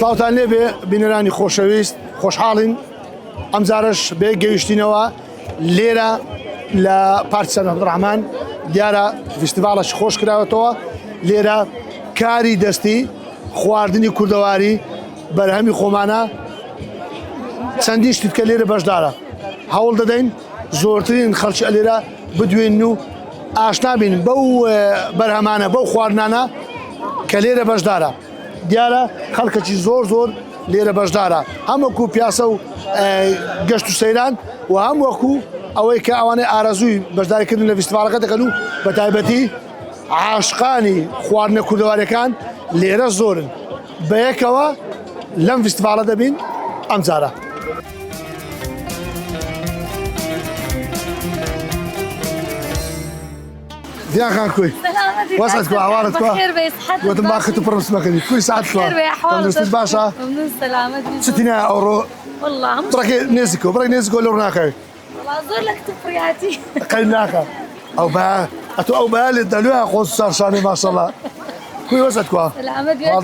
سڵاوتان لێبێ بینەرانی خۆشەویست خۆشحاڵین ئەم جارش بێ گەیشتینەوە لێرە لە پارکی سەر عەبدوڕەحمان دیارە فیستیڤاڵێکی خۆش کراوەتەوە لێرە کاری دەستی خواردنی کوردەواری بەرهەمی خۆمانە چەندین شتت کە لێرە بەشدارە هەوڵ دەدەین زۆرترین خەڵکی لێرە بدوێن و ئاشنا بین بەو بەرهەمانە بەو خواردنانە کە لێرە بەشدارە دیارە خەڵکەکی زۆر لێرە بەشدارە هەم وەکو پیاسە و گەشت و سەیران و هەم وەکو ئەوەی کە ئەوانەی ئارەزووی بەشداریکردن لە فیستیڤاڵەکە دەکەن و بە تایبەتی عاشقانی خواردنە کوردەواریەکان لێرە زۆرن بە یەکەوە لەم فیستیڤاڵە دەبین ئەم جارە. دیان خان کوی وەسەت کو ئاوارت کو گوتم باخت و پڕم سمەکەنی کوی سعات کو تەندروستی باشە چتینە ئەوڕۆ بڕێک نێزیکۆ بڕێک نێزیکۆ لەڕ ناکەوی زۆر لە کتێبڕیاتی قەی ناکە ئەو بە ئەتۆ ئەو بەیە لێت دەلوێ خۆ سارشانەی ماشەڵڵا کوی وەسەت کو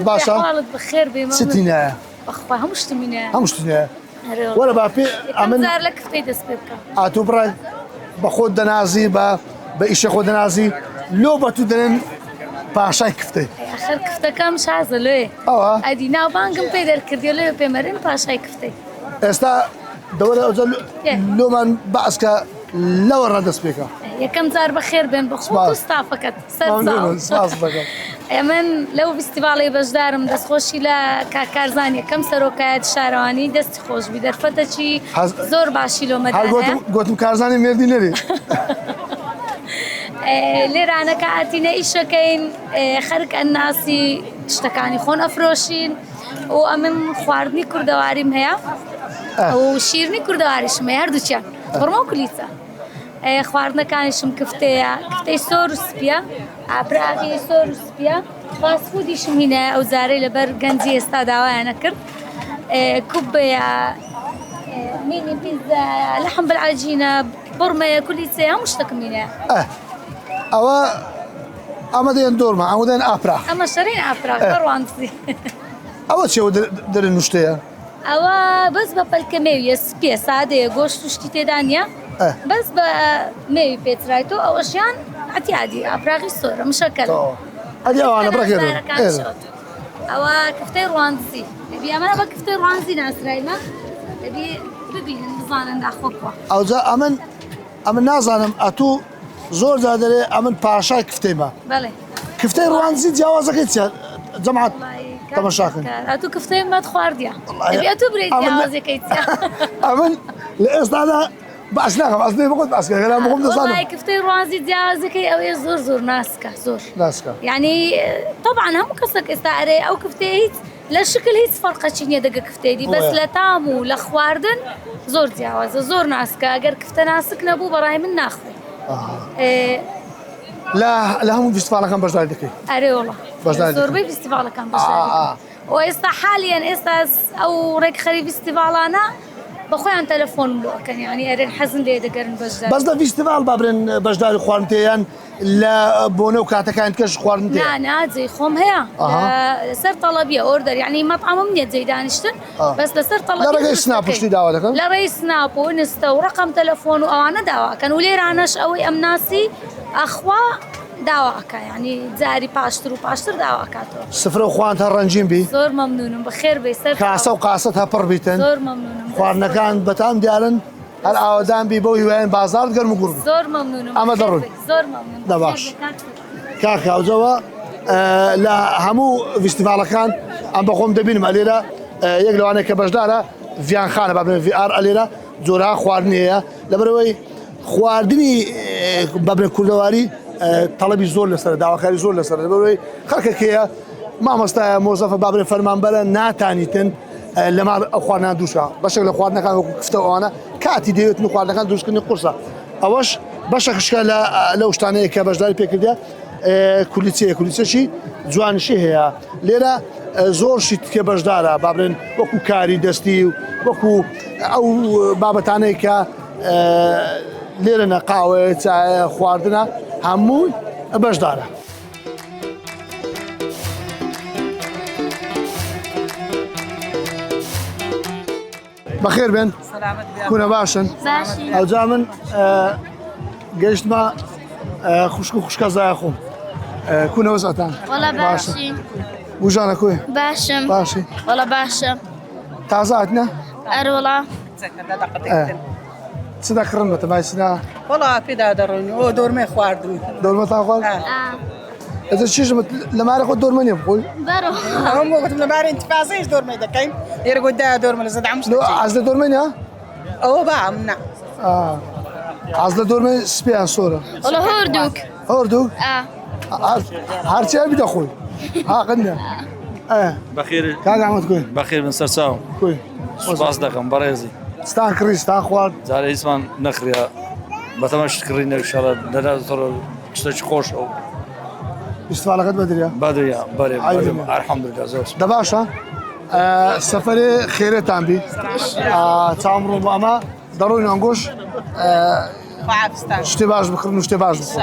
باشە بەخێر بێ چتینە بەخوا هەموو شتمینە هەموو شتینە وەرە با پێ ئەمن زار لە کفتەی دەست پێ بکە ئاتۆ بڕێ بە خۆت دەنازی بە ئیشە خۆ دەنازی لۆ بە تو دەنێن پاشای کفتەی ئاخر کفتەکەم شازە لێ ئەوە ئەدی ناوبانگم پێ دەرکردی لێ پێمەرن پاشای کفتەی ئێستا دەوەرە ئەوجە لۆمان بەعسکە لەوە ڕەدەست پێکە یەکەم جار بەخێر بێن بەخۆ ستافەکەت ساز بەکەم من لەو فیستیڤاڵی بەشدارم دەستخۆشی لە کاکارزان یەکەم سەرۆکایەتی شارەوانی دەستی خۆشبی دەرفەتەکی زۆر باشی لۆمەدانە گوتم کارزانی مێردی نەری لێرانەکە ئاتینە ئیشەکەین خەرک ئەناسی شتەکانی خۆن ئەفرۆشین و ئەمن خواردنی کوردەواریم هەیە و شیرنی کوردەواریشم هەیە هەردووچیان فڕمە و کولیچە خواردنەکانیشم کفتەیە کفتەی سۆر و سپیە ئاپراغی سۆر و سپیە فاسفودیشم هینە ئەو جارەی لەبەر گەنجی ئێستا داوایانە کرد کوبەیە مینی پیزا لەحم بالعەجینە بڕمەیە کولیچەیە هەموو شتێکم هینەیە ئەوە ئەمە دێن دۆرمە ئەوە دێن ئاپراغ ئەمە شەرین ئاپراغ بەڕوانسی ئەوە چێوە دەرێن نوشتەیە ئەوە بەس بە پەلکە مێویە سپیە سادەیە گۆشت و شتی تێدا نییە بەس بە مێوی پێچرایتەوە ئەوەشیان عتیادی ئاپراغی سۆرە مشەکەل ئەدی ئەوانە بڕێک ئەوە کفتەی ڕوانزی دەبی ئەمە بە کفتەی ڕوانزی ناسرایمە دەبی ببینن بزانن داخۆکوە ئەوجا ئەمن نازانم ئەتوو زۆر جا دەرێ ئەمن پاشای کفتەیمە کفتەی ڕوانزی جیاوازەکەی چیە جەماعەت تەماشاکەن ئەتوو کفتەی مەت خواردیە دەبی ئەتوو برێت جیاوازەکەی چیە ئەمن لە ئێستادا باس ناکەم ئەس بخۆت باسکەکەلا بخۆم دەزانم کفتەی ڕوانزی جیاوازەکەی ئەوەیە زۆر ناسکە زۆر ناسکە یعنی طبعا هەموو کەسێک ئێستا ئەرێ ئەو کفتەیە هیچ لە شکل هیچ فەرقەچی نییە دەگە کفتەیدی بەس لە تام و لە خواردن زۆر جیاوازە زۆر ناسکە ئەگەر کفتە ناسک نەبوو بەڕای من ناخوێ لە هەموو فیستیڤاڵەکان بەشداری دەکەی ئەرێ وەڵا زۆربەی فیستیڤاڵەکان بەشداری و ئێستا حالیان ئێستا ئەو ڕێکخەری فیستیڤاڵانە بەخۆیان تەلەفۆن بۆکەن ینی ئەرێن حەزن لێ دەگەرن بەشدار بەس لە فیستیڤاڵ با برێن بەشداری خواردنتیان لە بۆنە و کاتەکان کەش خواردن ناجێ خۆم هەیە سەر تەڵەبیە ئۆردەر یعنی مەطعەمم نییە جێی دانیشتن بەس لەسەر تەڵەبی لە ڕێگەی سناپشتی داوا دەکەن لە ڕێی سناپ و نستە و ڕقم تەلەفۆن و ئەوانە داواکەن و لێرانەش ئەوەی ئەم ناسی ئەخوا داواکە ینی جاری پاشتر و پاشتر داواکاتەوە سفرە و خوان تا ڕەنجیم بی زۆر مەمنونم بەخێر بێ سەر کاسە و قاسەت هەپڕ بیتن زۆر مەمنونم خواردنەکان بەتام دیارن هەر ئاوادان بی بۆ هیوایان بازار گەرم و گوڕ زۆر مەمنونم ئەمە دەڕۆین زۆر مەمنون دەباش کاکە ئەوجەوە لە هەموو فیستیڤاڵەکان ئەم بەخۆم دەبینم ئەلێرە یەک لەوانەیە کە بەشدارە ڤیانخانە با بڵێن VR ئەلێرە زۆرها خواردنی هەیە لەبەرەوەی خواردنی با بڵێن کوردەواری تەڵەبی زۆر لەسەر داواکاری زۆر لەسەر لەبەرەوەی خەڵکێکەیە مامۆستایە مۆزەفە با بڵێن فەرمانبەرە ناتانیتن لە ماڵ ئەو خواردنان دووشە بەشێک لە خواردنەکان وەکو کفتە ئەوانە کاتی دەوێتن و خواردنەکان دووشکردنی قورسە ئەوەش بەشێکشکە لەو شتانەیە کە بەشداری پێکردە کولیچەشی جوانشی هەیە لێرە زۆر شت کە بەشدارە با بڵێن وەکو کاری دەستی و وەکو ئەو بابەتانەی کە لێرە نەقاوە چایە خواردنە هەموو بەشدارە. بخير بن كنا باشن باشی او جا من گەیشتمە خوشک و خوشکە زای خۆم کوونە وەزەتان وەڵا باشی وژانە کوێ باشم باشی وەڵا باشم تازە هاتنە ئەرە وەڵا چ دەکڕن بەتە مایسنا والله پێدا دەڕۆین ئەو دۆرمەی خواردووی دۆرمەتان خوارد ئەجا چیژم لەمارە خۆ دۆرمە نیە بخۆی بەرۆ هەموو گوتم لەبارەی انتفاضیش دۆرمەی دەکەین ئێرە گوت دۆرمە لە زەدەعم ئاز لە دۆرمە نیە ئەوە بام نە ئاز لە دۆرمەی سپیان سۆرە وەڵا هۆردووک هەردوو هەرچیان بیدە خۆی هاقندە بەخێر کاک ئەحمەد کوێ بەخێر بن سەرچاو کوێ سپاس دەکەم بەڕێزی ستان کڕی ستان خوارد جارە هیچمان نەخریا بەتەمەش کڕی نەشارە دەناتۆڕ شتێکی خۆش ئەو استفالەکەت بەدریا بەدریا بەرێ عیبە. ئەلحەمدوللا زۆر دە باشە سەفەرێ خێرێتان بی چاوەڕۆ بۆ ئەمە دەڕۆین ئەنگۆش خواستان شتێ باش بکڕن و شتێ باش بخۆن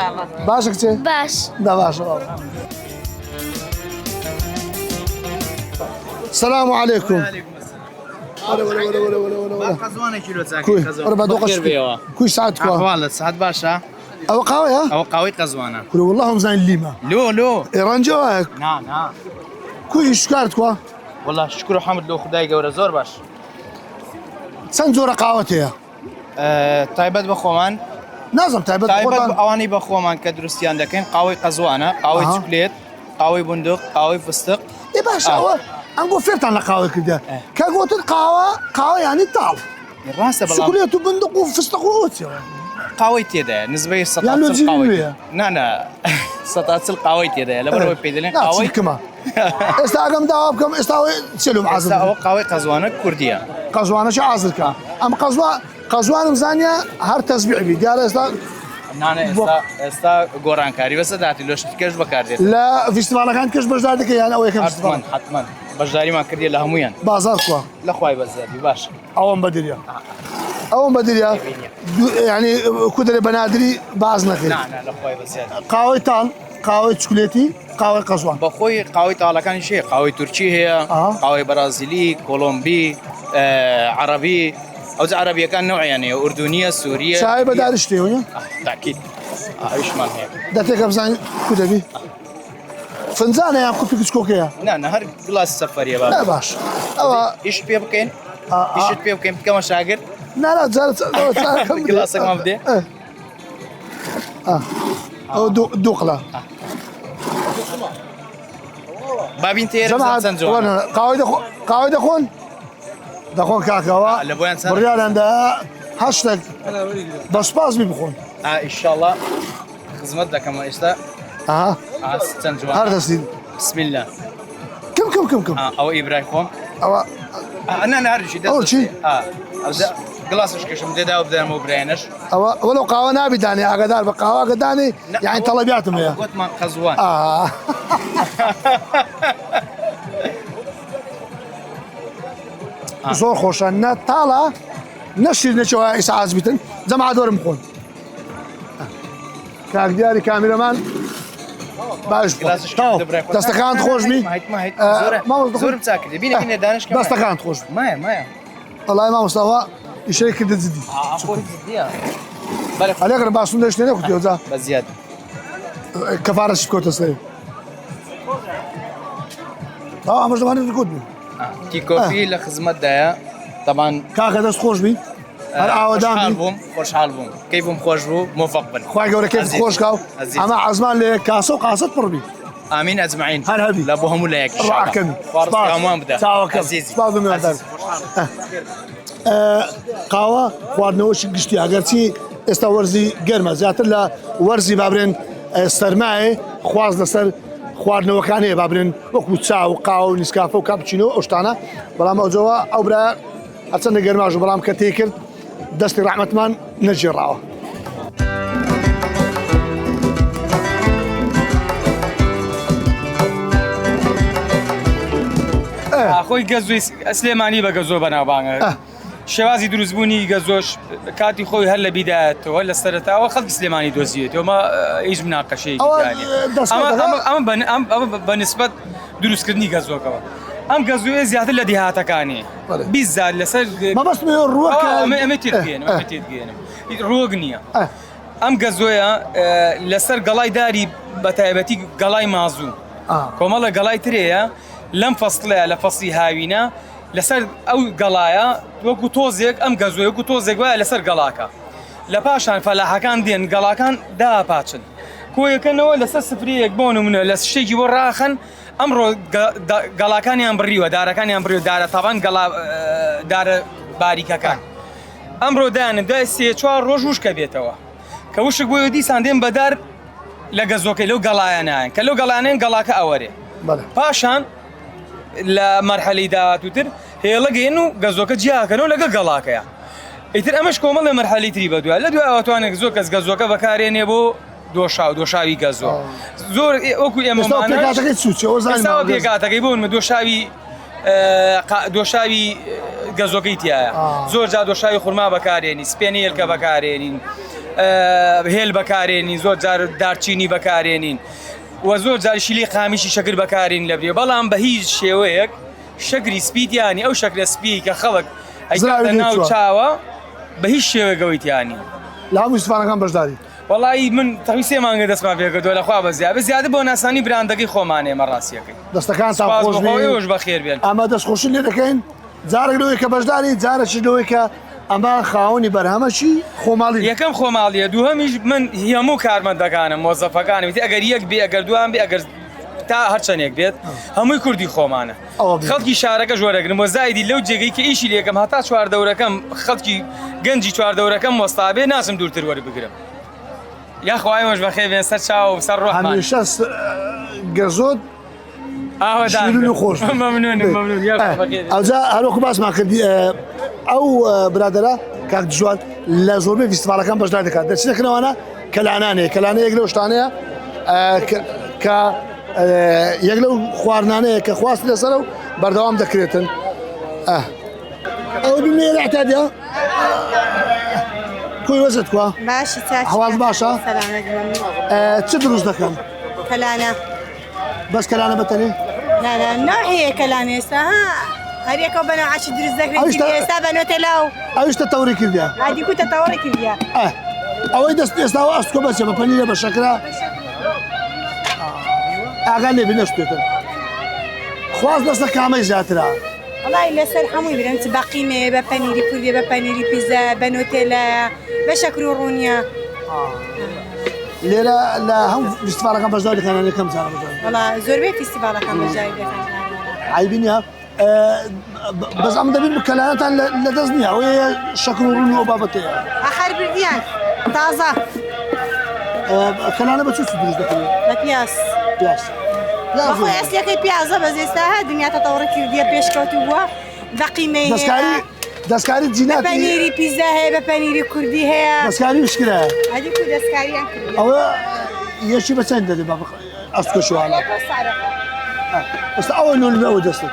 باشە کچێ باش دا باشە سلام علیکم قزوانە کیلۆ کوی چاکی وەرە بە دۆقەش کوی ساعت کووە ئەحواڵت سعات باشە ئەوە قاوەیە ئەوە قاوەی قەزوانە کوی والله هەمزانی لیمە لۆ ئێرانجەوە نا کوی شکارت کووە وڵا شکر و حەمد لۆ خدای گەورە زۆر باش چەند جۆرە قاوەت هەیە تایبەت بە خۆمان نازم تایبەت تایبەت خۆتان بە ئەوانەی بە خۆمان کە دروستیان دەکەین قاوەی قەزوانە قاوەی ئاها. چوکلێت قاوەی بندق قاوەی فستق ێ باشە ئەوە ئەم بۆ فێرتان لە قاوە کردە کە گوتن قاوە ینی تاڵ ڕاستە بەڵام سکولێت و بندق و فستق و ئۆچەوە قاوەی تێدایە نسبەی یان لۆ جیبی قاوەی وێیە؟ نانا سەتاچل قاوەی تێدایە لەبەرەوەی پێ دەڵێن قاوەی کەمە ئێستا ئەگەم داوا بکەم ئێستا چلوم ئێستا عازم ئەوە قاوەی قەزوانە کوردیە قەزوانەش عازرکە ئەم قەزوانم زانیە هەر تەسبیعبی دیارە ئێستا نانە ئێستا گۆڕانکاری بەسە داتی لۆ شتکەش بەکاردێت لە فیستیڤالەکان کەش بەشدار دەکە یان ئەو یەکەم فیستیڤال حتمما بەشداریمان کردی لە هەمویان بازار کووە لە خوای بەزیادی باش ئەوم بەدریا ئەوم بەدریا ینی کودرێ بەنادری باز نەکرد نانە لە خوای بەزیادی قاوەی تاڵ قاوەی چکولێتی قاوەی قەزوان بەخۆی قاوەی تاڵەکانی شێ قاوەی تورکی هەیە قاوەی بەرازیلی کۆلۆمبی عەرەبی ئەوجا عەرەبیەکان نەوعیان هەیە ئوردونیە سووریە چای بەداری شتێوە تاکید ئەویشمان هەیە دەتێکە بزانین کو دەبی فنجانە یان کوپی کچکۆکەیە نانە هەر گڵاسی سەفەریە نا باش ئەوە ئیش پێ بکەین ئیشت پێ بکەین بکەمە شاگرد نارا گڵاسێکمان بدێ ئەو دووقڵە بابین تێرە چەند جوانە قاوەی دەخۆن دەخۆن کاکەوە لە بۆیان چەند بڕیاراندا هەشتێک بەسپاس بی بخۆن ئیشاڵڵا خزمەت دەکەمە ئێستا چەند جوان هەر دەستین بسم الله کەم ئەوە ئیبرای خۆم ئەوە ناردشی ئەو چی؟ گڵاسش کەشم دێدا و بدەمە و برایەنش ئەوە وەڵەو قاوە نابیدانێ ئاگدار بە قاواگەدانی یعنی تەڵەبیاتم هەیە گوتمان قەزوان زۆر خۆشە نە تاڵە نەشیر نەچەوە ئیسعاز بیتن جەماعە دۆرم بخۆن کاک دیاری کامیرەمان باش دەستەکانت خۆش بی زۆرم چاکردی بینە دانش دەستەکانت خۆش مایە وەڵای مامۆستاوە ئیشەی کردە جدی ئەلێگەر باسوون دەشتێ نەکوتیۆجا بەزیاد کەفارەش بکۆتە سەری ئەمەش دەوانێت کوت بی تیکۆفی لە خزمەتدایە تەمان کاکە دەست خۆش بی هەر ئاوەدان بووم خۆشحاڵ بووم کەی بووم خۆش بوو موفق بن خوای گەورە کەیف خۆشکاو ئەمە عەزمان لێ کاسە و قاسەت پڕ بی ئامین ئەجمعین هەر هەبی لە بۆ هەموو لایەکی ڕاکەمی خواڕستامان بدە سپاس بمێدەر قاوە خواردنەوەشی گشتی ئەگەرچی ئێستا وەرزی گەرمە زیاتر لە وەرزی بابرێن سەرمایە خواز لەسەر خواردنەوەکان هەیە بابرێن وەکو چاو و قاوە و نیسکافە و کاپچینۆ ئەو شتانە بەڵام ئەوجەوە ئەو برا هەرچەندە گەرماژ و بەڵام کە تێ کرد دەستی ڕەحمەتمان نەجێڕاوە خۆی گەزوی سلێمانی بە گەزۆ بەناوبانگە شێوازی دروستبوونی گەزۆش کاتی خۆی هەر لە بیدایەتەوە لە سەرەتاوە خەڵکی سلێمانی دۆزیێتەوە مە هیچ مناقەشەیەکی ئەمە بە نسبەت دروستکردنی گەزۆکەوە ئەم گەزوێ زیاتر لە دیهاتەکانی بیزار لەسەر مەبەستمێ ڕووەکە ئەمە تێگەێنم ڕۆگ نییە ئەم گەزۆیە لەسەر گەڵای داری بە تایبەتی گەڵای مازوو کۆمەڵە گەڵای ترەیە لەم فەسڵەیە لە فەسڵی هاوینە لەسەر ئەو گەڵایە وەکو تۆزێک ئەم گەزۆی وەکو تۆزێک وایە لەسەر گەڵاکە لە پاشان فەلاحەکان دێن گەڵاکان داپاچن کۆیەکەنەوە لەسەر سفرەیەک بۆ نمونە لە شتێکی بۆ ڕاخن ئەمڕۆ گەڵاکانیان بڕیوە دارەکانیان بڕیوە دارە تاوان دارە باریکەکان ئەمڕۆ دایانن دوای 3-4 ڕۆژ وشکە بێتەوە کە وشک بۆیە دیسان دێن بەدار لە گەزۆکەی لەو گەڵایانیان کە لەو گەڵانیان گەڵاکە ئەوەرێ پاشان لە مەرحەلەی داهاتووتر هێڵەگەین و گەزۆکە جیاکەنەوە لەگە گەڵاکەیە ئیتر ئەمەش کۆمەڵ لە مەرحەلەی تری بەدوای لە دوای ئەوتوانێک زۆر کەس گەزۆکە بەکارێنێ بۆ دۆشاوی گەزۆ زۆر وەکو ئێمەستاوە پێکاتەکەی بۆن دۆشاوی گەزۆکەی تایە زۆر جا دۆشاوی خورما بەکارێنی سپێنی هێلکە بەکارێنین هێل بەکارێنین زۆر جار دارچینی بەکارێنین و زۆر جار شیلی قامیشی شەکر بەکارین لە برێ بەڵام بە هیچ شێوەیەک شەکری سپیدیانی ئەو شەکرە سپی کە خەڵک ئەیکاتە ناو چاوە بە هیچ شێوەگەوەیتیانی لە هەموو سوپارەکان بەشداری وڵی من تەوی 3 مانگە دەستمان پێکردووە لەخوا بە زیادە بۆ ناسانی براندەکەی خۆمانێ مەڕاستیەکەی دەستەکانتان خۆش بەخێر بێن ئەمە دەستخۆشی لێ دەکەین جارێک لەوەی کە بەشداری جارێکی لەوەی کە ئەمە خاوەنی بەرهەمەشی خۆماڵی یەکەم خۆماڵیە دووهەمیش من هەموو کارمەندەکانم مۆزەفەکانم وتی ئەگەر یەک بێ ئەگەر دوان بێ ئەگەر تا هەرچەندێک بێت هەمووی کوردی خۆمانە خەڵکی شارەکە ژۆرەگرن وە زایدی لەو جێگەی کە ئیشی لێکم هەتا چواردەورەکەم خەڵکی گەنجی چواردەورەکەم وەستابێ ناچم دوورتر وەربگرم یاخوای مەش بەخێر بێن سەر چاو و سەر ڕۆحمان هەمیشە گەزۆت شیرین و خۆش ئەوجا هەروەکو باسمان کردی ئەو برادەرە کاک جوان لە زۆربەی فیستیڤالەکان بەشدار دەکات دەچنەکەنەوەنە کەلانانەیە کەلانە یەک لەو شتانەیە کە یەک لەو خواردنانەیە کە خواستی لەسەر و بەردەوام دەکرێتن ئەو بینێ اعتادیە کوی وەزت کووە باشی هەواڵ باشە چ دروست دەکەن کەلانە بەس کەلانە بەتەنێ ناو هەیە کەلانە ئێستا هەریەکە بەناوعاشی دروست دەکرێت ئێستا بەنۆتێلا و ئەویشتە تەوری کردیا عادی کوتە تەوەڕی کردیا ئەوەی دەست ئێستاوە ئەستکۆ بەچێ بە پەنیرە بە شەکرا ئاگا لێبی نەشتێتن خواست دەستە کامەی زیاترە وڵی لەسەر هەمووی برن بە قیمێ بە پەنیری کوردی بە پەنیری پیزە بە نۆتێلا بە شەکر و ڕوونیە لێرە لە هەموو فیستیڤالەکان بەشدار دەکەن یەکەم جارە بەشدار وڵا زۆربەی فیستیڤالەکان بەشداری دەکەن عیبی نییە بەس ئەم دەبین کەلانەتان لە دەست نییە ئەوەیە شەکر و ڕوونی ئەو بابەتەیە ئاخر بردیان تازە کەلانە بە چ دروست دەکەن بە پیاس بەخۆی ئەسلەکەی پیازە بەس ئێستا دنیا تەتەوڕە کردیە پێشکەوتو بووە بە قیمەی دەستکاری جینات پەنیری پیزە هەیە بە پەنیری کوردی هەیە دەستکاری وشکرە هەدی کو دەستکاریان کردی ئەوە یەکی بە چەند دەدێ ئەستکۆ شوالە ئێستا ئەوە نۆ دەستت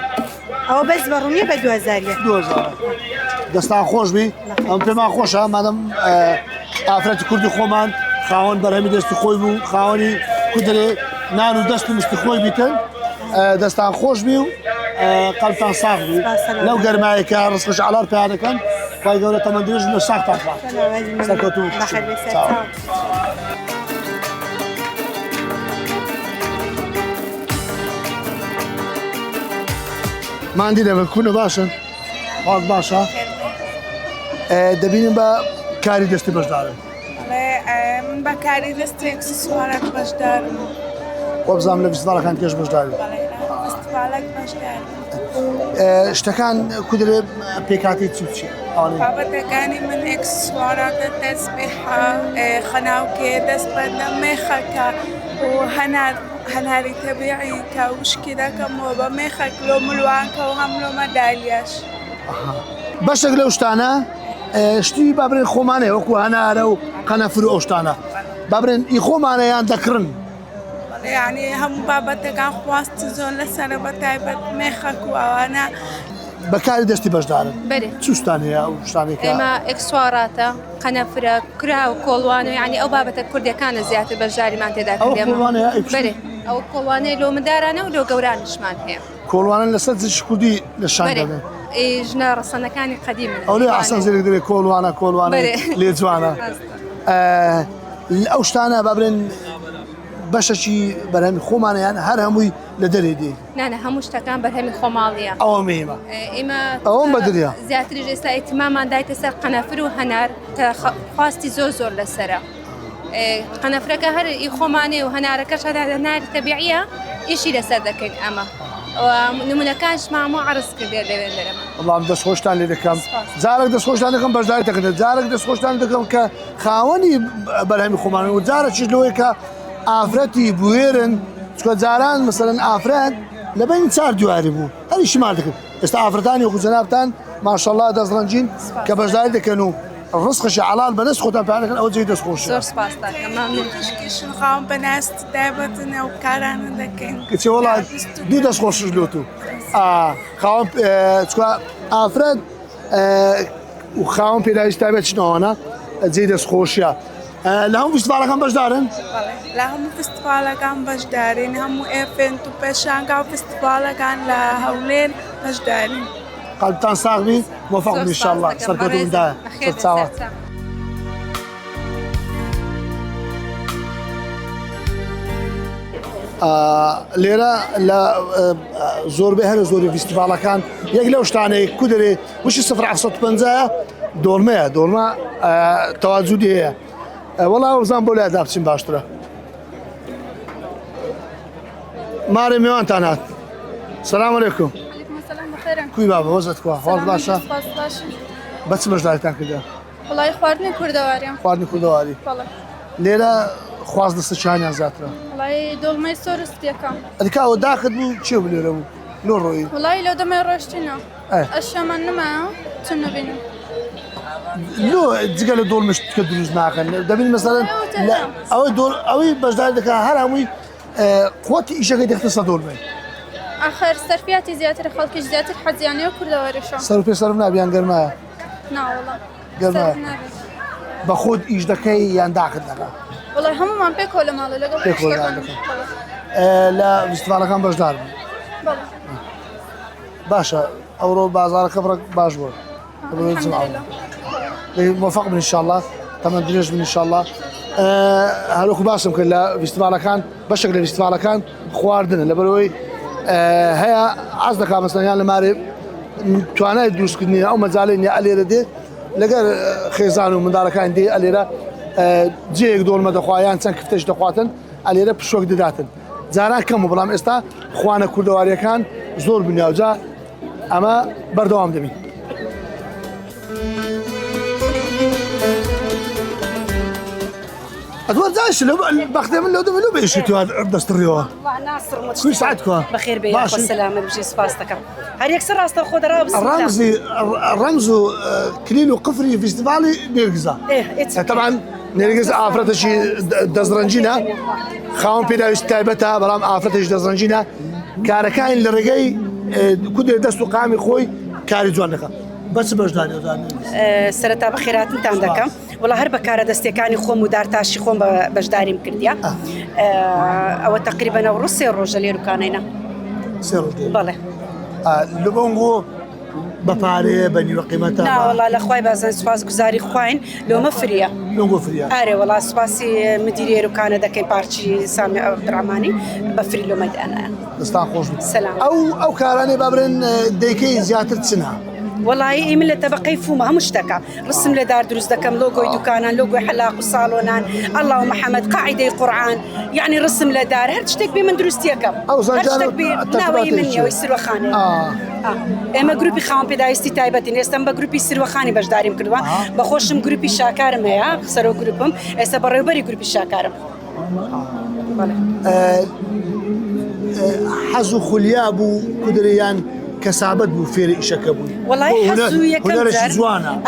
ئەوە بەس بە ڕوونیە بە 2000 دەستان خۆش بی ئەم پێمان خۆشە مادەم ئافرەتی کوردی خۆمان خاوەن بەرهەمی دەستی خۆی بوو خاوەنی کودرێ نان و دەست و مستی خۆی بیتن دەستان خۆش بی و قەلبتان ساغ بی لەو گەرمایەکە ڕزقش عەلار پێیان دەکەن خی گەورە تەمەندروژ لە ساختان خوا سەرکەوتوو ماندی لەبن کوونە باشن حاڵ باشە دەبینیم بە کاری دەستی بەشدارن من بە کاری دەستی ئەکسسوارێک بەشدارم خۆ بزانم لە فیستیڤالەکان کێش بەشداری فستیڤالێک بەشدارم شتەکان کودرێ پێکاتی چی بابەتەکانی من ئەکسسواراتە تەسبیحە خەناوکێ دەست بەردە مێخەکە و هەناری تەبیعی کە وشکی دەکەمەوە بە مێخەک لۆ ملوانکە و هەم لۆ مەدالیاش بەشێک لەو شتانە شتی بابرێن خۆمانێ وەکو هەنارە و قەنەفر و ئەو شتانە بابرێن ئی خۆمانەیان دەکڕن یعنی هەموو بابەتەکان خواستی زۆر لەسەرە بە تایبەت مێخەک و ئەوانە بەکاری دەستی بەشدارن بەێ چستانەیە و شتانێکە ئێمە ئەکسواراتە قەنەفرە کرا و کۆڵوان و یعنی ئەو بابەتە کوردیەکانە زیاتر بەشداریمان تێدا کردێمە بەێ ئەو کۆڵوانەیە لۆ مدارانە و لۆ گەورانشمان هەیە كولوانا لسد شكودي للشان إيه جنا رصنا كان قديما أو ليه أصلا زي اللي كولوانا ليه جوانا الأوشتانا بابرن باششي برهم خومانا يعني هر هموي لدري دي نانا هموش تكان برهم خوماليا أو مهمة إما أو بدريا زياتر جسا اهتماما دايت سر قنافر وهنار خواستي زور للسرا قنافرك هر يخوماني وهناركش هذا هنار طبيعية إشي لسر ذكين أما ونمونا كانش مع معرض كبير لبندرما والله بدس خوشتان لدكم زارك دس خوشتان لدكم بجداري تكنت زارك دس خوشتان لدكم كخاوني برهم خوماني وزارك شلوي كافرتي بويرن شكو زاران مثلا افراد لبين صار جواري بو هذه شي مالك استعفرتاني وخزنابتان ما شاء الله دزرنجين كبجداري كانوا الرزق شي علال بنس خوتان فعلا او زي دس خوش زور سباستا كمان كيش نخاون بناس تابتنا وكاران دكين كتي والله دو دس خوش جلوتو خاون شكو افراد وخاون بيدايش تابت شنو انا زي دس خوشيا لهم فيستيفال كان بجدارن لهم فيستيفال كان بجدارين هم ايفنت وبشان كان فيستيفال كان لهولين بجدارين قلبتان صاحبي موفق ان شاء الله سركتوا من ده سوا ليرة لا زور بهر زور فيستيفال كان يقلوش تاني كدري وش الصفر على صوت بنزا دورما تواجدي هي والله وزان بولا دابسين باشترا ماري ميوان تانات السلام عليكم عليكم السلام بخير كوي بابا وزت كوا خالص باشا بس مجداري تان كده والله خواردني كردواريم كردواري والله ليلة خواز دست شانيان زاترا والله دولمي سورس ديكم هذيك هو داخل بو تشوف ليرة لو روي والله لو دمي روشتنا الشمال نما تنبينا لو تقال دول مش تكدروز معكن دبل مثلا لا او دول او بجدار دك هرامي قوتي ايش قد يختص دول مي اخر صرفياتي زياتر خلق زياتر حزيانه وكردوارشا صرفنا بيان قرما لا والله قرما باخذ ايش دكاي يعني داخل لك والله هم ما بيك ولا ماله لا بيك ولا لا فيستيفال كان بجدار والله باشا اورو بازار خبرك باش بول الحمد لله موفق ان شاء الله تمام دريج ان شاء الله هلوك باسم كلا فيستيفال كان بشكل فيستيفال كان خواردنا لبروي هيا عزدك مثلا يعني ماري توانا دروس كدني او مزالين علي ردي لقى خيزانو من دارك عندي علي جيك دول ما دخوايان سن كفتش دخواتن علي رب شوك دداتن زاران كم بلام استا خوانا كردواري كان زور بنياوجا اما بردوام دبي أدوار زايش لو بخدم لو دم لو بيش تو هذا دستريوه. والله ناصر متشتي. كل ساعتكم. بخير بيا أخو السلامة بجي سفاستك. هل يكسر راسته خود رابس. الرمز كليلو قفري فيستيفالي نيرجزا. إيه. طبعا نيرجزا عفرت شيء دزرنجينا. خاون بيدا يستايبتها برام عفرت شيء دزرنجينا. كاركاين للرجاي كده دستو قامي خوي كاري جوانك. بس بجداني وزاني. سرتا بخيرات أنت عندك. والله هرب كار دستيكاني خوم ودار تاشي خوم بجداري مكرديا أو تقريبا أو روسيا الرجال يركانينا سيرتي بله لبونغو بفاري بني وقيمتها لا والله الأخوي بازن سواس جزاري خوين لو مفريا لو مفريا أري والله سواسي مديري ركانة ده كان بارشي سامي عبد الرحماني بفري له مد أنا دستان خوش سلام أو كاراني بابرن ديكي زيادة سنة والله إيميل لتبقي فوما مشتكى رسم لدار دروس دكم لوجو دكانان لوجو حلاق وصالونان الله ومحمد قاعدة قرآن يعني رسم لدار هرتشتك بي من دروستيكم هرتشتك بي ناوي مني ويصير وخاني اما جروبي خام بدايستي تايبتين استم بجروبي يصير وخاني باش داريم كردوان بخوشم جروبي شاكارم هيا خسروا جروبهم اسا برا بري جروبي شاكارم حزو خليابو كدريان كسابت بو فيري شكبو والله حزو يكمزر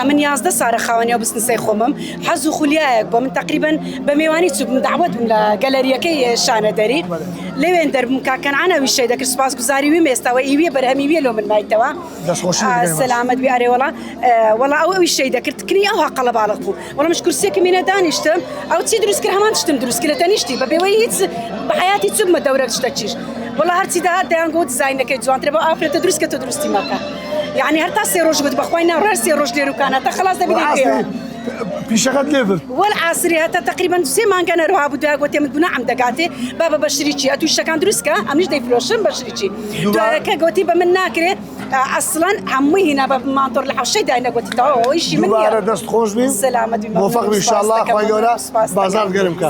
امن يازده صار خواني وبس نسي خومم حزو خلياك بمن تقريبا بميواني تسوق من دعوتهم لجاليريا كي شانه داري لوين درب كان انا وش داك سباس گزاري وي مستوى ايوي برهمي وي لو من مايتوا سلامت بياري والله او وش داك تكني او قلب على خو والله مش كرسيك من دانشتم او تدرس كرهمان تشتم دروس كلا تانيشتي ببيويت بحياتي تسوق ما دورك تشتكيش والله هرتي ده دایان گوت زاینەکەی جوانترە بۆ ئافرەتە دروست کە تۆ دروستی مەکە یعنی هەر تا سێ ڕۆژ گوت بەخوای ناو هەر سێ ڕۆژ لێروکانە تا خلاص دەبینێت پێوە پیشەکەت لێ برد والعصری هەتا تقریبا سێ مانگە نەروها بوو دوای گوتێمت بوو نەعەم دەگاتێ بابە بەشریکی ئەتوی شتەکان دروستکە ئەمنیش دەیفرۆشن بەشریکی دوایەکە گوتی بە من ناکرێت ئەسڵەن هەمووی هینا بە مانتۆر لە حەوشەی داینە گوتیتەوە ئەویشی من دوبارە دەست خۆش بین سەلامەت بین موفق بین ئینشاءالله خوای گەورە بازار گەرم کە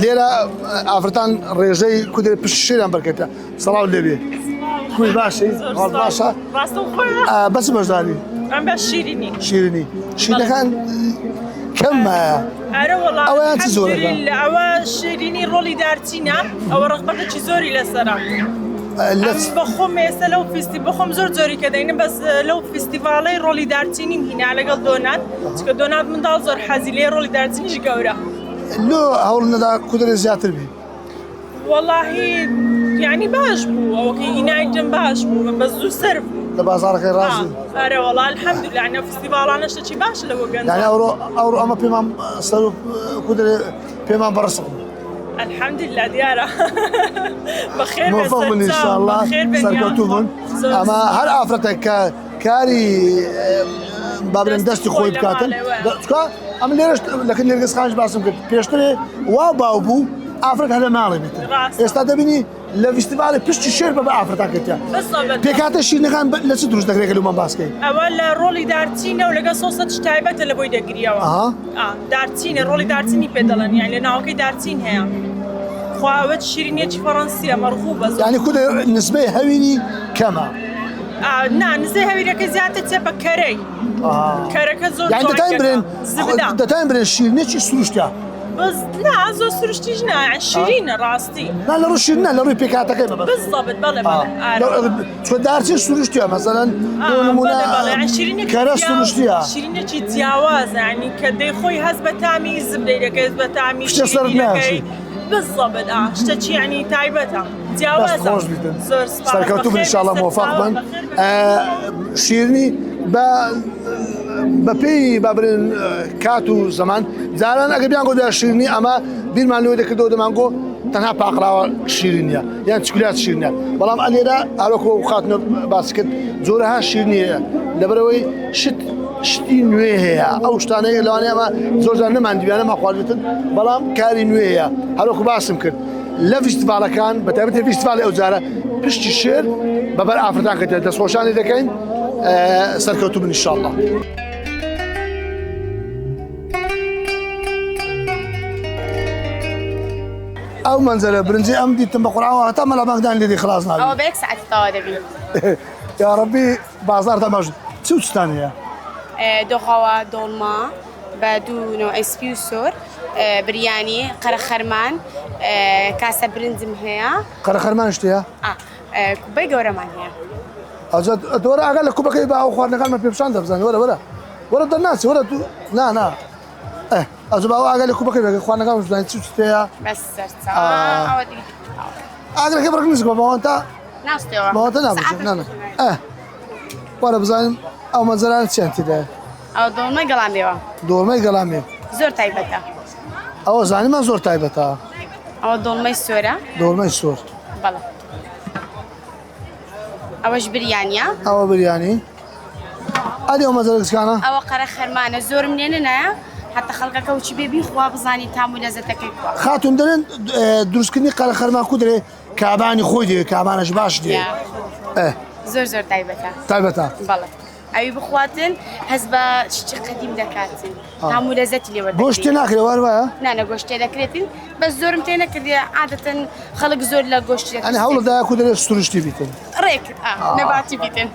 لێرە ئافرەتان ڕێژەی کودێ پشت شێران بەرکەتە سەڵاو لێبێ کوی باشی حاڵ باشە بەچ بەشداری ئەم بە شیرینی شیرینەکان کەمە ئەرە وەڵام ئەوەیان چ زۆرەکە ئەوە شیرینی ڕۆڵی دارچینە ئەوە ڕقبەتێکی زۆری لەسەرە بەخۆم ئێستا لەو فیستی بەخۆم زۆری کە دەینم بەس لەو فیستیڤاڵەی ڕۆڵی دارچینیم هینا لەگەڵ دۆنات چکە دۆنات منداڵ زۆر حەزی لێ ڕۆڵی دارچینیش گەورە لۆ هەوڵ نەدا کودرێ زیاتر بی واللهی یعنی باش بوو ئەوەکەی هینایتم باش بوو بە زوو سەر لە بازارەکەی ڕازی ئەرە وەڵا الحەمدولله یعنی فیستیڤاڵانە شتێکی باش لەوە گەنجە یعنی ئەوڕۆ ئەمە پێمان سەر و کودرێ پێمان بەڕسق الحمدلله دیارە بەخێر موفق بن ئینشاءالله سەرکەوتوو بن ئەمە هەر ئافرەتێک کە کاری با بڵێن دەستی خۆی بکاتن چکە ئەم لێرەش لەکە نێرگەسخانش باسم کرد پێشترێ وا باو بوو ئافرەت هەر لە ماڵی بێتن ئێستا دەبینی لە فیستیڤاڵی پشتی شێر بە ئافرەتان کردیان پێکاتە شیرینەکان لە چ دروست دەکرێت کە لەومان باسکەی ئەوە لە ڕۆڵی دارچینە و لەگە سۆسەت تایبەتە لە بۆی دەگریەوە دارچینە ڕۆڵی دارچینی پێ دەڵێن یان لە ناوەکەی دارچین هەیە خواوەت شیرینیەکی فەڕەنسیە مەرغوبە یعنی کودە نسبەی هەوینی کەمە نا نزەی هەویرەکە زیاتر چێ بە کەرەی کەرەکە زۆر دەتان برێن شیرینێکی سروشتیا بس نا زۆر سروشتیش نا شیرینە ڕاستی نا لە ڕوو شیرینە لە ڕووی پێکاتەکەی بالضبط بەڵێ چۆ دارچین سروشتیە مەسەڵەن کەرە سروشتیە شیرینێکی جیاوازە ینی کە دەی خۆی هەست بە تامی زبدەی دەکەی هەست بە تامی شیرینەکەی بالضبط شتێکی ینی تایبەتە جیاوازە زۆر سەرکەوتوو بن ئینشاءالله موفق بن شیرینی بە پێی با بڵێن کات و زەمان جاران ئەگە بیان گۆ شیرینی ئەمە بیرمان لێ دەکردەوە دەمانگۆ تەنها پاقراوە شیرینیە یان چکولات شیرینە بەڵام ئەلێرە هەروەکو خاتنە باس کرد جۆرەها شیرینیە لەبەرەوەی شتی نوێ هەیە ئەو شتانەیە لەوانەیە ئەمە زۆرجار نەماندویانە ماخواردن بەڵام کاری نوێ هەیە هەروەکو باسم کرد لە فیستیڤالەکان بەتایبەتی فیستیڤاڵی ئەو جارە پشتی شێر بەبەر ئافرەتان کردێت دەستخۆشانی دەکەین سەرکەوتوو بن ئینشاءالله ئەو منزەرە برنجی ئەم دیتم بە قورعانەوە هەتا مەلا مەکدان لێدی خلاص نابێت ئەوە بە یەک سەعەتی تەوا دەبین یا ڕەبی بازار تەماش چ شتان هەیە دۆخەوە دۆڵما بە دوو نەوعی سپی و سۆر بریانی قەرە خەرمان کاسە برنجم هەیە قەرە خەرمان شتەیە کوبەی گەورەمان هەیە ئەجا دۆرە ئاگەر لە کوبەکەی با ئەو خواردنەکانمان پێ پیشان دەبزانێ وەرە دەرناچی وەرە نا ئەجا باوە ئاگەر لە کوبەکەی بێ خواردنەکان بزانێت چ شتەیە بەس سەرچاوە ئاگرەکەی بڕک نزیکەوە بەوانتە ناستەوە بەوانتە نابژێت نانە وەرە بزانین ئەو مەنزەرانە چیان تێدایە ئەو دۆڵمەی گەڵامێوە دۆڵمەی گەڵامێ زۆر تایبەتە ئەوە زانیمان زۆر تایبەتە ئەوە دۆڵمەی سۆرە دۆڵمەی سۆر بەڵێ ئەوەش بریانیە ئەوە بریانی ئەدی ئەو مەنزەرە کچکانە ئەوە قەرە خەرمانە زۆرم لێنە نایە حتى خەڵکەکە وچی بێبی خوا بزانی تام و لەزەتەکەی خوا خاتون دەڵێن دروستکردنی قەرە خەرمان کو دەرێ کابانی خۆی دێ کابانەش باش دێ زۆر تایبەتە تایبەتە بەڵێ ئەوی بخواتن هەز بە شتی قەدیم دەکاتن تام و لەزەتی لێوە گۆشت تێ ناکرێ وایە نانە گۆشت تێ دەکرێتن بەس زۆرم تێ نەکردێ عادەتەن خەڵک زۆر لە گۆشت ئەنی هەوڵدایە کو دەرێ سروشتی بیتن ڕێک نەباتی بیتن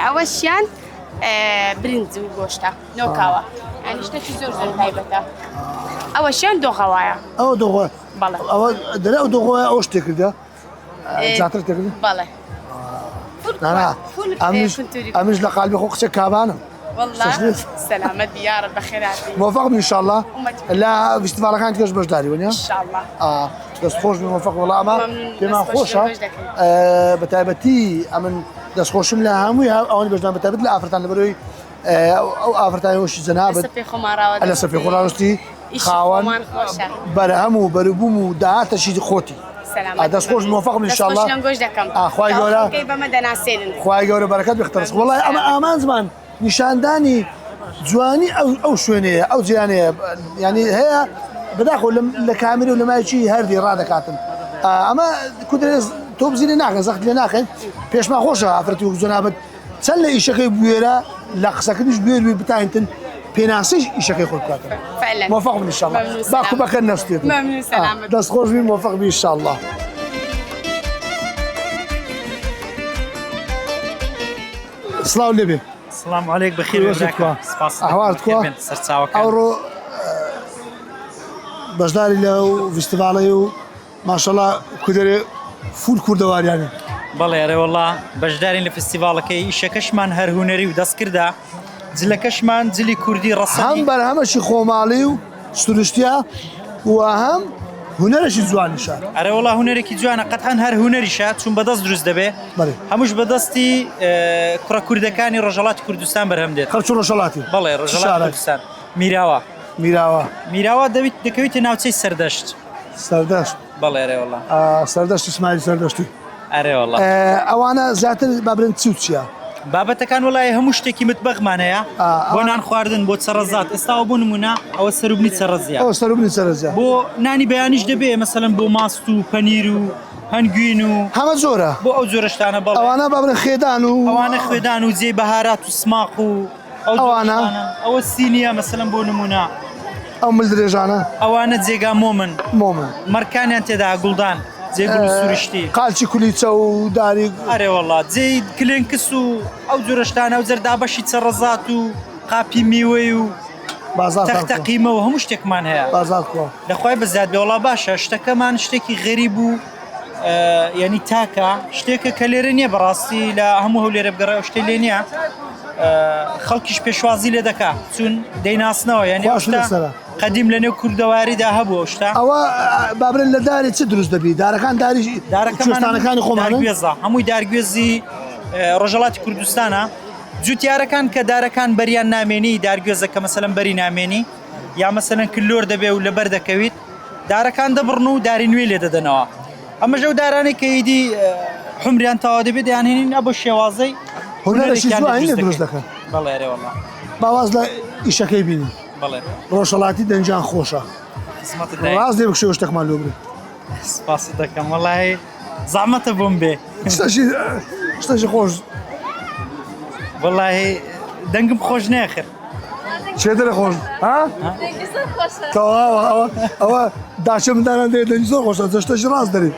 ئەوەشیان برنج و گۆشتە نۆکاوە ینی شتێکی زۆر تایبەتە ئەوەشیان دۆخەوایە ئەوە دۆخە بەڵێ ئەوە دەرێ ئەو دۆخەوە ئەوش تێ کردە زیاتر تێ کردە بەڵێ ئەمیش لە قالبی خۆ قسە کابانم والله سلامت دیارە بەخێراتی موفق بن ئینشاءالله لە فیستیڤالەکان تێش بەشداری وەنیا ئینشاءالله دەستخۆش بن موفق وەڵا ئەمە پێمان خۆشە بەتایبەتی ئەمن دەستخۆشم لە هەمووی ئەوانی بەشدان بەتایبەت لە ئافرەتان لەبەرەوەی ئەو ئافرەتانی وەشی جەنابەت لە سەفی خۆڕاوەستی خاوەن بەرهەم و بەربووم و داهاتەشی خۆتی سلامت دەست خۆش موفق بن انشاءالله لەم گۆش دەکەم خوای گەورە بەمە دەناسێنن خوای گەورە بەرەکەت بخاتەرس وڵای ئەمە ئامانزمان نیشاندانی جوانی ئەو شوێنەیە ئەو جیانەیە ینی هەیە بەداخۆ لە کامری و لەمایکی هەردی ڕادەکاتن ئەمە کودرێت تۆ بزیێ ناکەن زەخت لێ ناکەین پێشمان خۆشە ئافرەتی و زۆنابەت چەند لە ئیشەکەی بوێرە لە قسەکردنیش بوێر بتانتن پێناسیش ئیشەکەی خۆ بکاتن موفق بن انشاءالله باکو بەکەن نەستێت دەست خۆش بین موفق بی انشاءالله سلااو لێبێ سلام عليك بخير ئەحوالت کووە ئەوڕۆ بەشداری لە فستیڤاڵی و ماشەڵڵا کودرێ فول کوردەواریانە بەڵێ ڕێوەڵا بەشدارین لە فستیڤاڵەکەی ئیشەکەشمان هەر هوەری و دەستکردا جلەکەشمان جلی کوردی ڕەسەنی هەم بەرهەمەشی خۆماڵی و سروشتیا و هەم هوەرێکی جوانیشە ئەرێوەڵا هوەرێکی جوانە قەتەن هەر هوەریشە چون بەدەست دروست دەبێ هەمووش بەدەستی کوڕە کوردەکانی ڕۆژهەڵاتی کوردستان بەرهەم دێت خەڵکی ڕۆژهەڵاتی بەڵێ ڕۆژهەڵاتی کوردستان میراوە دەکەوێتە ناوچەی سەردەشت بەڵێ ڕێوەڵا سەردەشت اسماعیل سەردەشتی ئەرێوەڵا ئەوانە زیاتر بابرن چی و چیە بابەتەکان وڵای هەموو شتێکی متبەخمان هەیە بۆ نان خواردن بۆ سەرەزات ئێستاوە بۆ نمونە ئەوە سەروبنی سەرەزیە بۆ نانی بەیانیش دەبێ مەسەلەن بۆ ماست و پەنیر و هەنگوین و هەمە زۆرە بۆ ئەو جۆرەشتانە بەڵێ ئەوانە بابرن خێدان و ئەوانە خوێدان و جێ بەهارات و سماق و ئەوانە ئەوە سینیە مەسەلەن بۆ نمونە ئەو مل درێژانە ئەوانە جێگا مۆمن مەرکانیان تێدا گوڵدان جێگوڵ سروشتی قالچی کولیچە و داری ئەرێوەڵا جێ کلێنکس و ئەو جۆرەشتانە و زەردابەشی چەڕەزات و قاپی میوەی و تەختەقیمە و هەموو شتێکمان هەیە دەخوای بەزیاد بێ وڵا باشە شتەکەمان شتێکی غەریب و یعنی تاکە شتێکە کە لێرە نییە بەڕاستی لە هەموو هەو لێرە بگەڕێ شتێ لێ نییە خەڵکیش پێشوازی لێ دەکا چون دەیناسنەوە یعنی قەدیم لە نێو کوردەواریدا هەبوو شتا ئەوە بابرن لە داری چ دروست دەبی دارەکان دارەکانی خۆمانگوێزە هەمووی دارگوێزی ڕۆژهەڵاتی کوردستانە جوتیارەکان کە دارەکان بەریان نامێنی دارگوێزە کە مەسەلەن بەری نامێنی یا مەسەلەن کلۆر دەبێ و لەبەر دەکەویت دارەکان دەبڕن و داری نوێ لێ دەدەنەوە ئەمە ژەو دارانێک کە ئیدی حمریان تەواو دەبێت دەیانهێنین بۆ شێوازەی هوەرێکی جوانی دروست دەکەن بەڵێ ڕێوەڵا باواز لە ئیشەکەی بینی ڕۆژهەڵاتی دەنجان خۆشە ڕاست دێ بکشێ شتێکمان لۆ بێ سپاس دەکەم وەڵای زەحمەتە بۆم بێ شتێکی خۆش وەڵای دەنگم خۆش ناخر چێترە خۆش ئەوە داچە مندانان دێ دەنج زۆر خۆشە جەشتەشی ڕاست دەری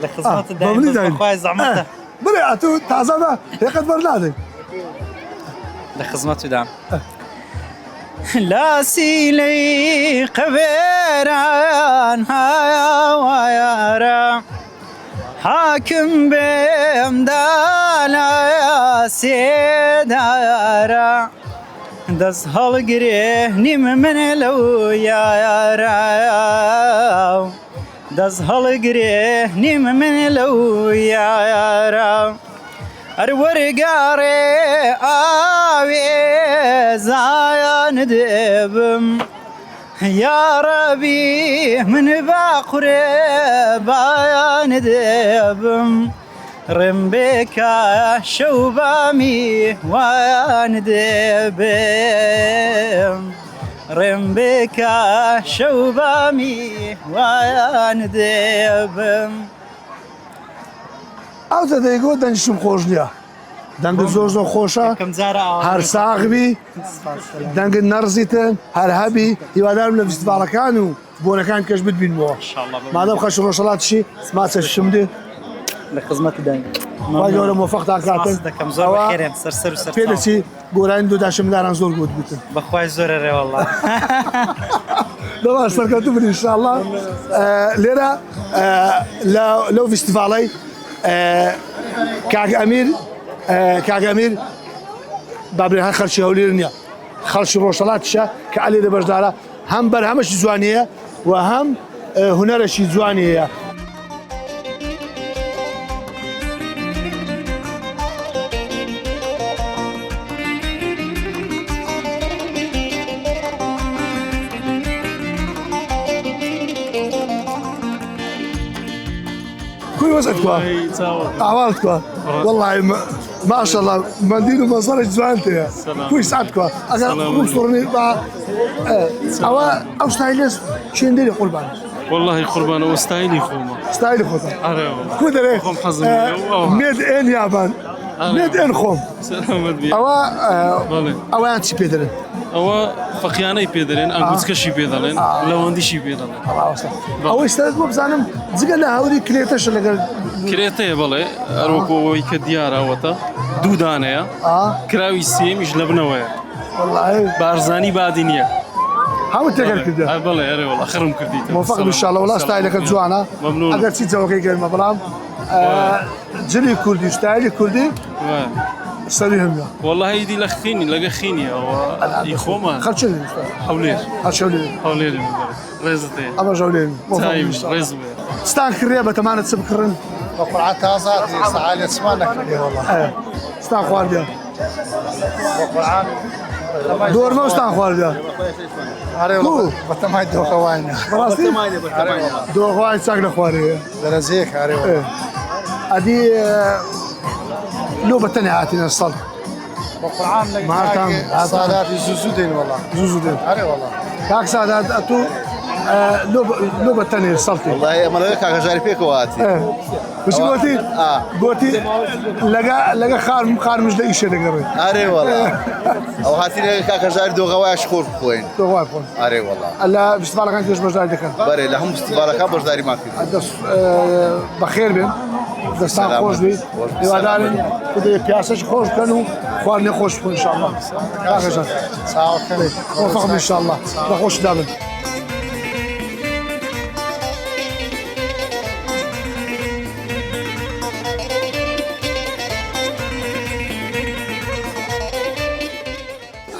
لە خزمەتە داخوای زەحمەتە بڵێ ئەتو تازەدا هێقت بەرنادەی لە خزمەتودام لاسیلەی قەبێران هاوایارە حاکم بێمدا لاسێدارە دەست هەڵگرێ نیمە منە لەو یارە دەست هەڵگرێ نیمە منە لەو یارە هەر وەرگاڕێ ئاوێ زایان دێبم یاڕەبی من باقورێ بایان دێبم ڕێم بێکە شەو بامی وایان دێبم ڕێم بێکە شەو بامی وایان دێبم ئەو دەدەیگۆ دەنجشم خۆش نییە دەنگت زۆر زۆر خۆشە هەر ساغبی دەنگت نەرزیتن هەر هەبی هیوادارم لە فستیڤاڵەکان و بۆنەکان کەش بتبینەوە مادەم خەش ڕۆژهەڵاتیشی ماچە شم دێ لە خزمەتی دەنگ وای گەورە مۆفەقتان کاتن پێ دەچی گۆرانی دۆداشمداران زۆر گوت بتن بەخوای زۆرە ڕێوەڵڵا دەباش سەرکەوتوو بن ئینشاءڵڵا لێرە لەو فستیڤاڵەی کاک ئەمیر بابرێ هەر خەرچی هەولێر نییە خەڵکی ڕۆژهەڵاتیشە کە لێرە بەشدارە هەم بەرهەمەشی جوانیە و هەم هونەرێکی جوانی هەیە وسعتكوا أعوانتكوا والله ما شاء الله منديل ومصارج زوانتي كويس سعدكوا أنا مصورني مع أو ستايلس شو ندير قربان والله قربان وستايلي خوما ستايلي خوما كودري خوم حظ ميد إن يابان ميد إن خوم سلامت بي أو أنت شي بيدرن أو فقياني بيدرن أنقذ كشي بيدرن لو عندي شي بيدرن أو استاذ مو بزانم زقنا هاودي كريتش اللي كريتي بالله أروكو ويكديارة وتا دودانيا كراوي سيم يجلبنا ويا والله بارزاني بعدينيا حاول تقدر كده بالله أري والله خرم كرديته موفق إن شاء الله والله ستايلك زوانا ممنون أقدر تيجي زوجي كلمة بلام جلي كردي ستايلي كردي سريهم والله يدي لخيني لقخيني أو يخوما خلشني حولير حولير رزتي أبا جولين تايم رزبه ستان كريبة تمانة سبكرن وقرعة تازات سعالي اسمانك والله ستان خوارديا وقرعان دور ما ستان خوارديا هاري والله بتماي دو خواني دو خواني ساقنا خواري درزيك هاري والله هذه لو بتني عاتنا الصل وقرعان لقيت سادات زوزودين والله زوزودين هاري والله كاك سادات أتو لو بتني صلتي والله ما لقيت كاك جاري فيك واتي وش قلتي؟ قلتي لقى خار مش لاقي شيء دقري هاري والله او هاتي لقى كاك جاري دو غواي شخور خوين دو غواي خوين هاري والله لا باستفالك انت ايش بجداري دكان بري لهم باستفالك بجداري ما في بخير بين دستان خوش بي يوادارن كده بياسش خوش كانوا خوارني خوش ان شاء الله كاك جاري موفق ان شاء الله خوش دابن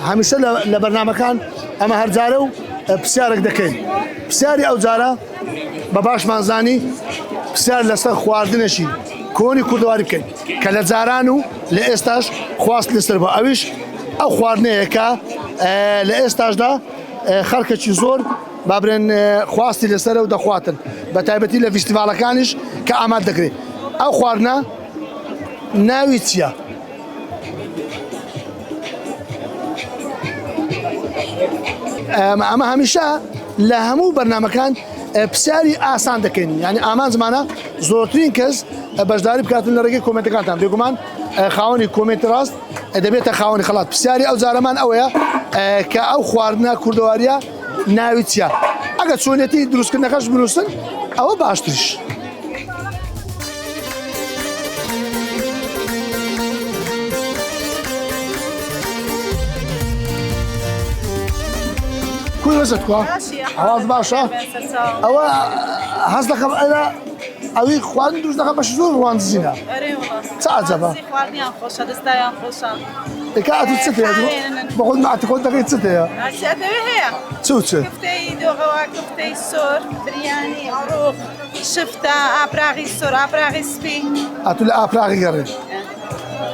همیشه لبرنامه کان اما هر جارو بسیارک دکین بسیاری او جارا بباش منزانی بسیار لسر خواردنشی کونی کردواری بکن که لجارانو لئستاش خواست لسر با اویش او خواردنه که لئستاش دا خلق چی زور بابرن خواستی لسر و دخواتن بتایبتی لفستیوالا کانش که آماد دکری او خواردنه ناوی چیه اما همیشه لهمو برنامه کان بسیاری آسان دکن یعنی آمان زمانه زورترین کس بجداری بکاتن لرگی کومنت کاتن بگومان خاونی کومنت راست دبیت خاونی خلاص بسیاری او زارمان اویا که او خواردنا کردواریا ناویتیا اگر سونیتی درست کن نخش بنوسن او باشترش كل وزتكوا عواز باشا أو هزلك أنا أوي خوان دوز دخل باش زور وان زينة أري والله تعجبا خوارني خوشة دستايا خوشة كاتو تستي بقول ما تقول دقيقة تستي عشان هي توتش كفتي دوغوا كفتي سور برياني عروق شفتا أبراغي سور أبراغي سبي أتولى أبراغي قريب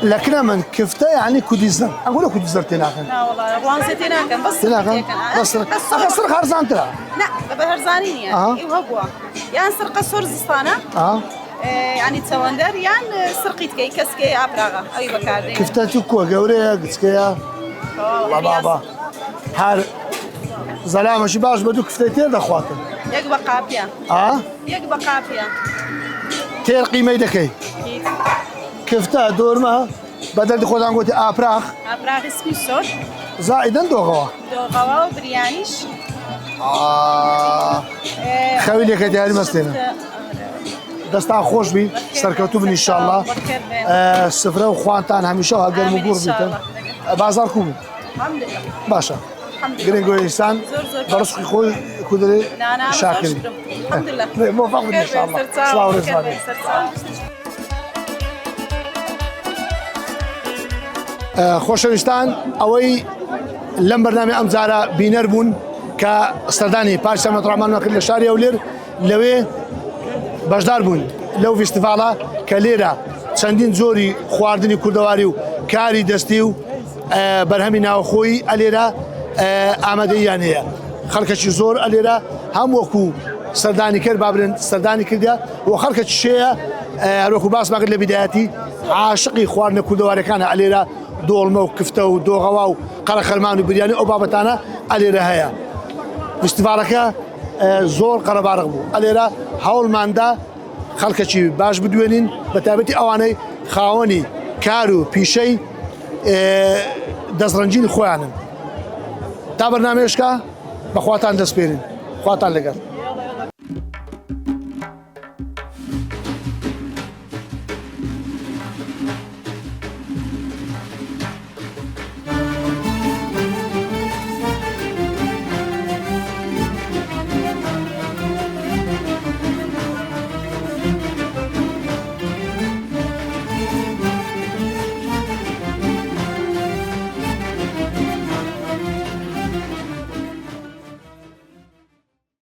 لكن من كفته يعني كوديزر أقول كوديزر تناكن لا والله وانسى تناكن بس تناكن بس أخسر خارزان ترى لا بهرزانين يعني يوهقوا يعني سرقة سور زستانة يعني تسواندر يعني سرقيت كي كسكي أبراغا أي بكاردي كفته تكوا جوري قتكيا بابا هار زلامة شباش بدو كفتين دخواتن يقبل قابيا يقبل قابيا تير قيمة يدكي كفته دور ما بدل دخول عن قوتي أبراغ اسمي سور زائدا دوغوا وبريانيش خوي لك هذه المسلمة دستان خوش بي سركتوبني إن شاء الله السفرة وخوانتان هميشه هاجر مقور بيتن بازاركم الحمد لله باشا الحمد لله قرين إنسان درس خوي كدري شاكر الحمد لله موفق إن شاء الله صلاة ورزقنا خۆشەویستان ئەوەی لەم بەرنامەی ئەم جارە بینەر بوون کە سەردانی پارچە مەتڕامان کرد لە شاری ئەولێر لەوێ بەشدار بوون لەو فیستیڤاڵە کە لێرە چەندین جۆری خواردنی کوردەواری و کاری دەستی و بەرهەمی ناوخۆیی ئەلێرە ئامادەییان هەیە خەڵکەکی زۆر ئەلێرە هەم وەکو سەردانی کرد با بڵێن سەردانی کردە و خەڵکە شەیە هەروەکو باسمان کرد لە بیدایەتی عاشقی خواردنە کوردەوارەکانە ئەلێرە دۆڵمە و کفتە و دۆغەوا و قەرە خەرمان و بریانی ئەو بابەتانە ئەلێرە هەیە. فستیڤالەکە زۆر قەرەبارق بوو ئەلێرە هەوڵماندا خەڵکەکی باش بدوێنین بە تایبەتی ئەوانەی خاوەنی کار و پیشەی دەستڕەنجینی خۆیانن. تا بەرنامێشکە بەخواتان دەسپێرین خواتان لەگەڵ.